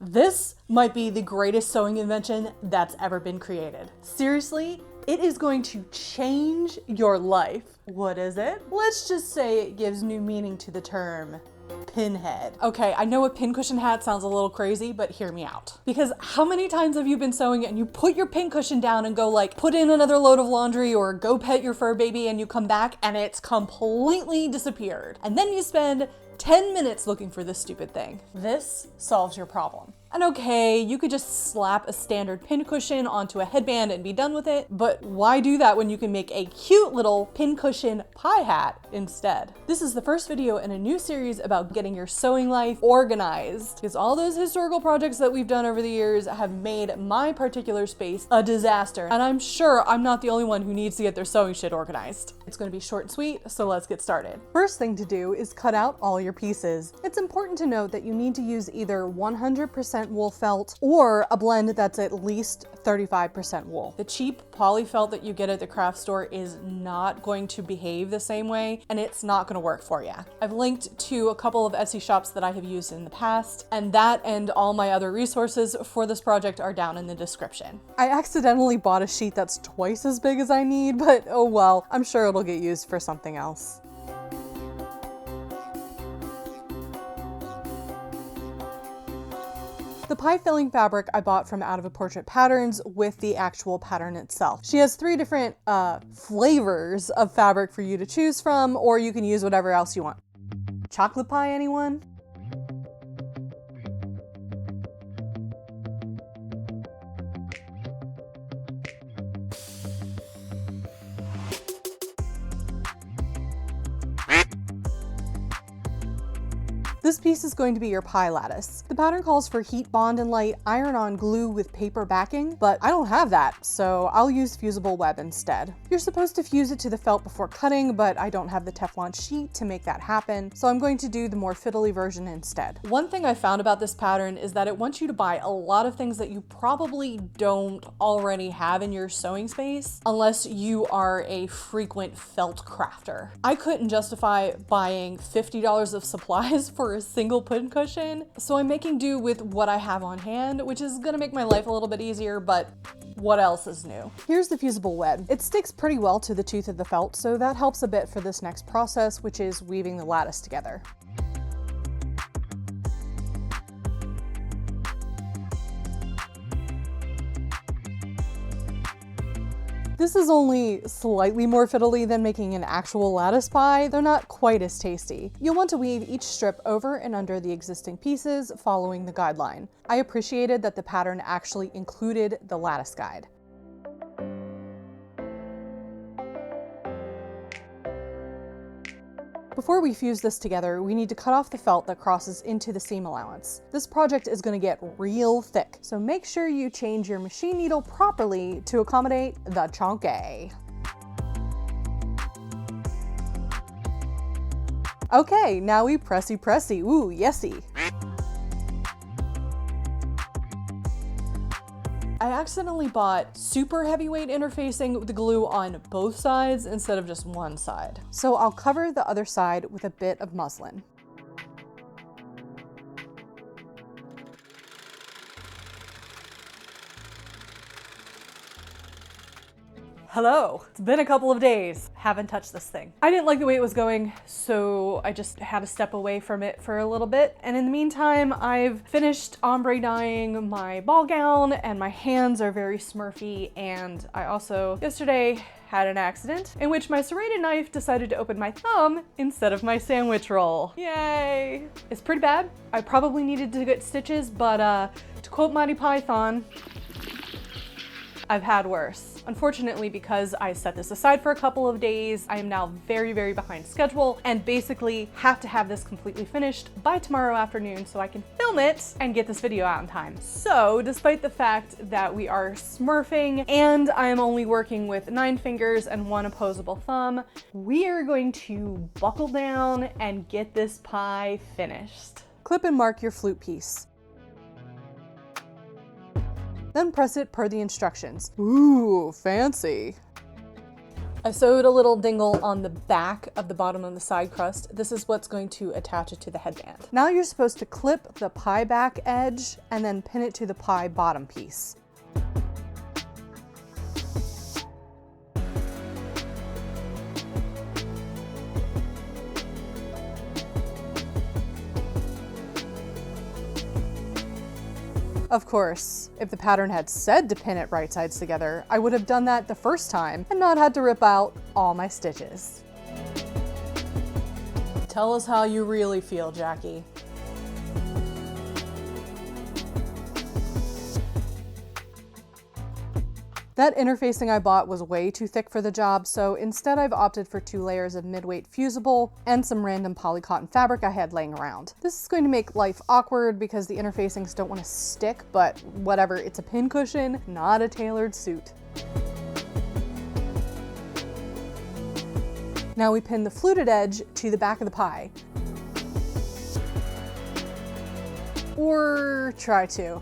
This might be the greatest sewing invention that's ever been created. Seriously, it is going to change your life. What is it? Let's just say it gives new meaning to the term pinhead. Okay, I know a pincushion hat sounds a little crazy, but hear me out. Because how many times have you been sewing and you put your pincushion down and go like, put in another load of laundry or go pet your fur baby, and you come back and it's completely disappeared. And then you spend 10 minutes looking for this stupid thing. This solves your problem. And okay, you could just slap a standard pincushion onto a headband and be done with it, but why do that when you can make a cute little pincushion pie hat instead? This is the first video in a new series about getting your sewing life organized, because all those historical projects that we've done over the years have made my particular space a disaster, and I'm sure I'm not the only one who needs to get their sewing shit organized. It's gonna be short and sweet, so let's get started. First thing to do is cut out all your pieces. It's important to note that you need to use either 100% wool felt or a blend that's at least 35% wool. The cheap poly felt that you get at the craft store is not going to behave the same way, and it's not going to work for you. I've linked to a couple of Etsy shops that I have used in the past, and that and all my other resources for this project are down in the description. I accidentally bought a sheet that's twice as big as I need, but oh well, I'm sure it'll get used for something else. The pie filling fabric I bought from Out of a Portrait Patterns with the actual pattern itself. She has 3 different flavors of fabric for you to choose from, or you can use whatever else you want. Chocolate pie, anyone? This piece is going to be your pie lattice. The pattern calls for heat bond and light iron-on glue with paper backing, but I don't have that, so I'll use fusible web instead. You're supposed to fuse it to the felt before cutting, but I don't have the Teflon sheet to make that happen, so I'm going to do the more fiddly version instead. One thing I found about this pattern is that it wants you to buy a lot of things that you probably don't already have in your sewing space, unless you are a frequent felt crafter. I couldn't justify buying $50 of supplies for a single pincushion, so I'm making do with what I have on hand, which is gonna make my life a little bit easier, but what else is new? Here's the fusible web. It sticks pretty well to the tooth of the felt, so that helps a bit for this next process, which is weaving the lattice together. This is only slightly more fiddly than making an actual lattice pie, though not quite as tasty. You'll want to weave each strip over and under the existing pieces, following the guideline. I appreciated that the pattern actually included the lattice guide. Before we fuse this together, we need to cut off the felt that crosses into the seam allowance. This project is going to get real thick, so make sure you change your machine needle properly to accommodate the chunky. Okay, now we pressy. Ooh, yesy. I accidentally bought super heavyweight interfacing with the glue on both sides instead of just one side. So I'll cover the other side with a bit of muslin. Hello, it's been a couple of days. Haven't touched this thing. I didn't like the way it was going, so I just had to step away from it for a little bit. And in the meantime, I've finished ombre dyeing my ball gown and my hands are very smurfy. And I also, yesterday, had an accident in which my serrated knife decided to open my thumb instead of my sandwich roll. Yay! It's pretty bad. I probably needed to get stitches, but to quote Monty Python, I've had worse. Unfortunately, because I set this aside for a couple of days, I am now very behind schedule and basically have to have this completely finished by tomorrow afternoon so I can film it and get this video out in time. So despite the fact that we are smurfing and I am only working with 9 fingers and 1 opposable thumb, we are going to buckle down and get this pie finished. Clip and mark your flute piece. Then press it per the instructions. Ooh, fancy. I sewed a little dingle on the back of the bottom of the side crust. This is what's going to attach it to the headband. Now you're supposed to clip the pie back edge and then pin it to the pie bottom piece. Of course, if the pattern had said to pin it right sides together, I would have done that the first time and not had to rip out all my stitches. Tell us how you really feel, Jackie. That interfacing I bought was way too thick for the job, so instead I've opted for 2 layers of mid-weight fusible and some random polycotton fabric I had laying around. This is going to make life awkward because the interfacings don't want to stick, but whatever, it's a pincushion, not a tailored suit. Now we pin the fluted edge to the back of the pie. Or try to.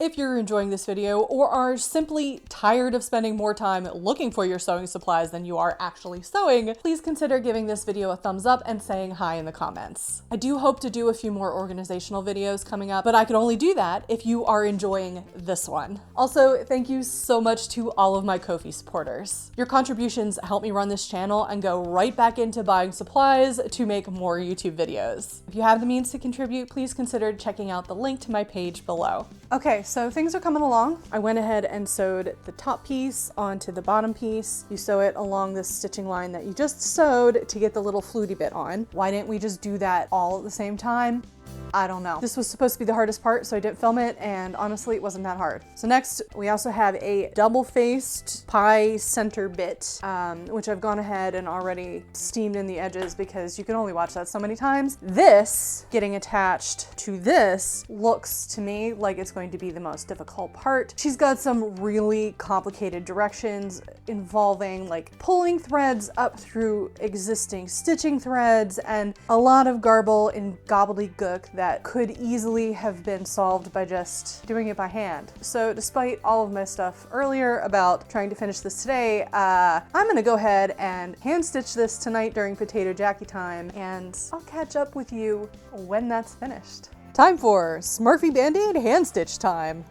If you're enjoying this video or are simply tired of spending more time looking for your sewing supplies than you are actually sewing, please consider giving this video a thumbs up and saying hi in the comments. I do hope to do a few more organizational videos coming up, but I can only do that if you are enjoying this one. Also, thank you so much to all of my Ko-fi supporters. Your contributions help me run this channel and go right back into buying supplies to make more YouTube videos. If you have the means to contribute, please consider checking out the link to my page below. Okay, so things are coming along. I went ahead and sewed the top piece onto the bottom piece. You sew it along the stitching line that you just sewed to get the little fluty bit on. Why didn't we just do that all at the same time? I don't know. This was supposed to be the hardest part, so I didn't film it, and honestly, it wasn't that hard. So next, we also have a double-faced pie center bit, which I've gone ahead and already steamed in the edges because you can only watch that so many times. This, getting attached to this, looks to me like it's going to be the most difficult part. She's got some really complicated directions involving like pulling threads up through existing stitching threads and a lot of garble and gobbledygook that could easily have been solved by just doing it by hand. So despite all of my stuff earlier about trying to finish this today, I'm gonna go ahead and hand stitch this tonight during Potato Jackie time, and I'll catch up with you when that's finished. Time for Smurfy Band-Aid hand stitch time.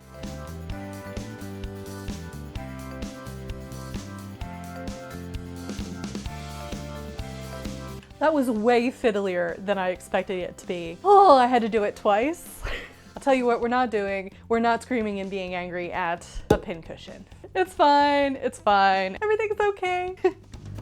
That was way fiddlier than I expected it to be. Oh, I had to do it twice. I'll tell you what we're not doing. We're not screaming and being angry at a pincushion. It's fine, it's fine. Everything's okay.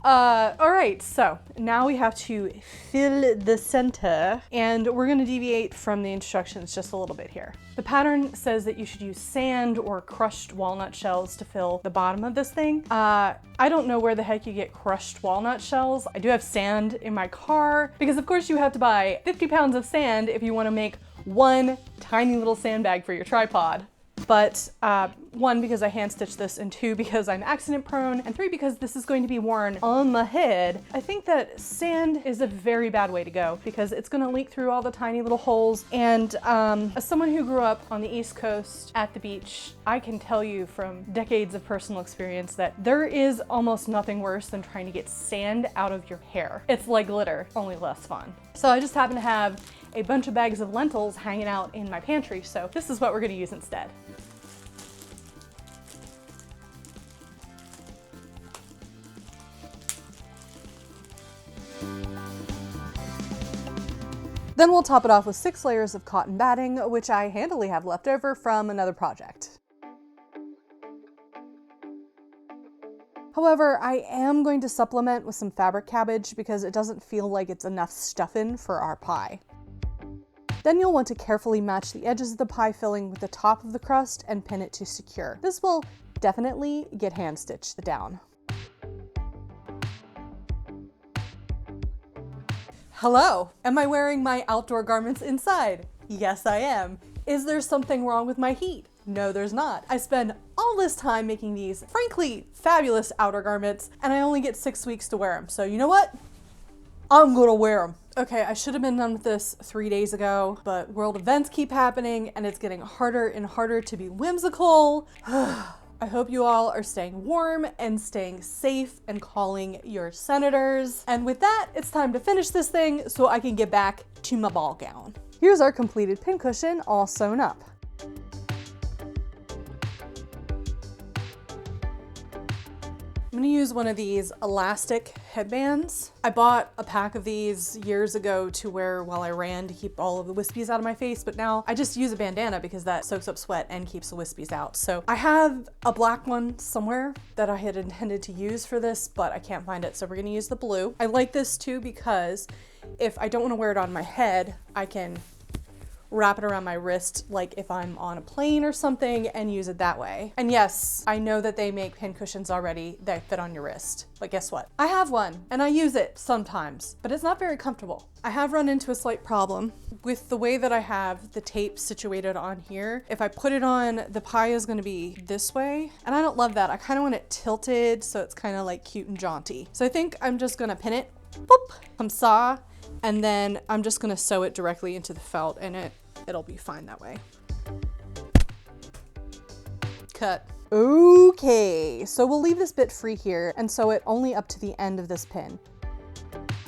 All right, so now we have to fill the center, and we're gonna deviate from the instructions just a little bit here. The pattern says that you should use sand or crushed walnut shells to fill the bottom of this thing. I don't know where the heck you get crushed walnut shells. I do have sand in my car because of course you have to buy 50 pounds of sand if you wanna make one tiny little sandbag for your tripod. But 1, because I hand stitched this, and 2, because I'm accident prone, and 3, because this is going to be worn on my head. I think that sand is a very bad way to go because it's gonna leak through all the tiny little holes. And as someone who grew up on the East Coast at the beach, I can tell you from decades of personal experience that there is almost nothing worse than trying to get sand out of your hair. It's like glitter, only less fun. So I just happen to have a bunch of bags of lentils hanging out in my pantry, so this is what we're gonna use instead. Then we'll top it off with 6 layers of cotton batting, which I handily have left over from another project. However, I am going to supplement with some fabric cabbage because it doesn't feel like it's enough stuffing for our pie. Then you'll want to carefully match the edges of the pie filling with the top of the crust and pin it to secure. This will definitely get hand stitched down. Hello, am I wearing my outdoor garments inside? Yes, I am. Is there something wrong with my heat? No, there's not. I spend all this time making these, frankly, fabulous outer garments, and I only get 6 weeks to wear them. So you know what? I'm gonna wear them. Okay, I should have been done with this 3 days ago, but world events keep happening and it's getting harder and harder to be whimsical. I hope you all are staying warm and staying safe and calling your senators. And with that, it's time to finish this thing so I can get back to my ball gown. Here's our completed pincushion all sewn up. I'm gonna use one of these elastic headbands. I bought a pack of these years ago to wear while I ran to keep all of the wispies out of my face, but now I just use a bandana because that soaks up sweat and keeps the wispies out. So I have a black one somewhere that I had intended to use for this, but I can't find it, so we're gonna use the blue. I like this too because if I don't wanna wear it on my head, I can wrap it around my wrist, like if I'm on a plane or something, and use it that way. And yes, I know that they make pincushions already that fit on your wrist, but guess what? I have one and I use it sometimes, but it's not very comfortable. I have run into a slight problem with the way that I have the tape situated on here. If I put it on, the pie is gonna be this way, and I don't love that. I kinda want it tilted so it's kinda like cute and jaunty. So I think I'm just gonna pin it, boop, come saw, and then I'm just gonna sew it directly into the felt and it'll be fine that way. Cut. Okay, so we'll leave this bit free here and sew it only up to the end of this pin.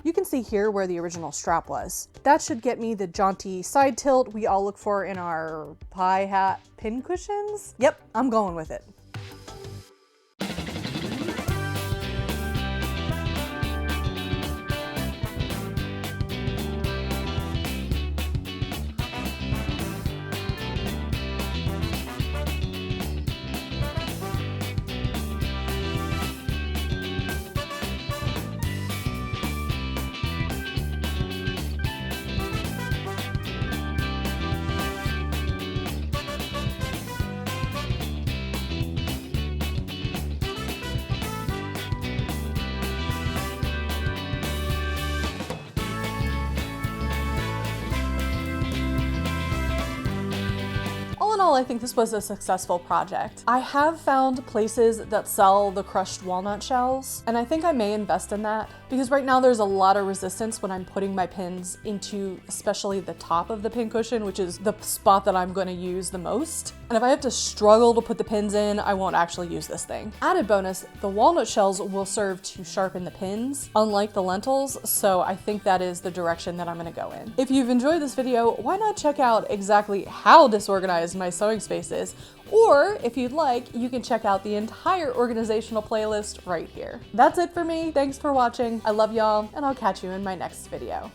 You can see here where the original strap was. That should get me the jaunty side tilt we all look for in our pie hat pincushions. Yep, I'm going with it. I think this was a successful project. I have found places that sell the crushed walnut shells, and I think I may invest in that because right now there's a lot of resistance when I'm putting my pins into especially the top of the pincushion, which is the spot that I'm going to use the most. And if I have to struggle to put the pins in, I won't actually use this thing. Added bonus, the walnut shells will serve to sharpen the pins, unlike the lentils, so I think that is the direction that I'm going to go in. If you've enjoyed this video, why not check out exactly how disorganized my sewing space is, or if you'd like, you can check out the entire organizational playlist right here. That's it for me. Thanks for watching. I love y'all, and I'll catch you in my next video.